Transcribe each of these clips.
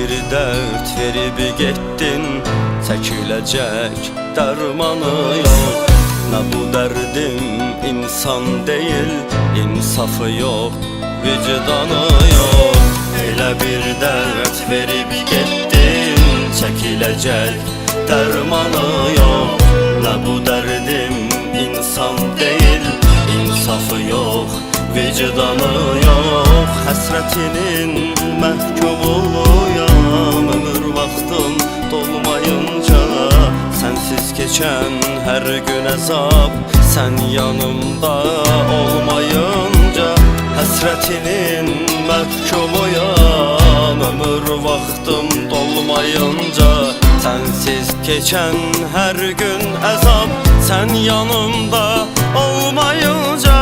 bir dert verib getdin, çəkiləcək dərmanı yox. Nə bu dərdim insan deyil, insafı yox, vicdanı yox. Elə bir dert verib getdin, çəkiləcək dərmanı yox. Nə bu dərdim insan deyil, insafı yox, vicdanı yox. Həsrətinin məhkumuyam, ömür vaxtım dolmayınca. Sənsiz keçən hər gün əzab, sən yanımda olmayınca. Həsrətinin məhkumuyam, ömür vaxtım dolmayınca. Sənsiz keçən hər gün əzab, sən yanımda olmayınca.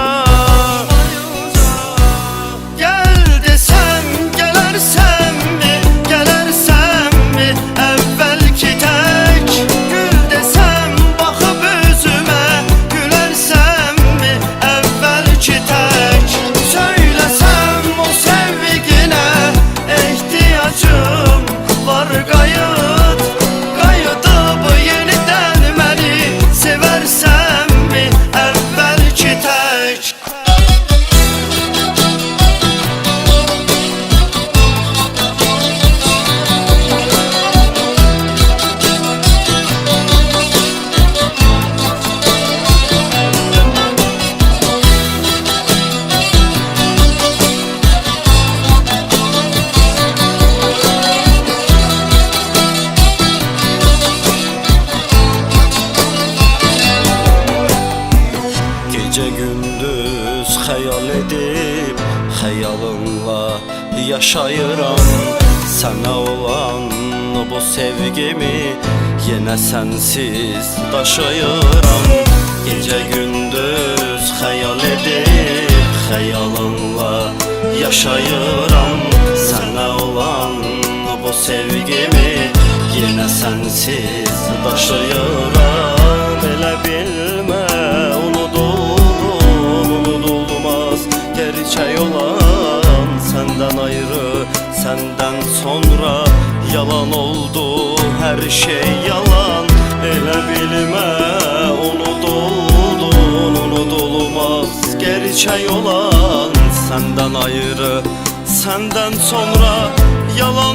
Gecə gündüz xəyal edib, xəyalınla yaşayıram. Sənə olan bu sevgimi yenə sənsiz daşıyıram. Gecə gündüz xəyal edib, xəyalınla yaşayıram. Sənə olan bu sevgimi yenə sənsiz daşıyıram. Elə bilmə gerçək olan, səndən ayrı, səndən sonra yalan oldu, hər şey yalan. Elə bilmə unudulmaz, gerçək olan, səndən ayrı, səndən sonra yalan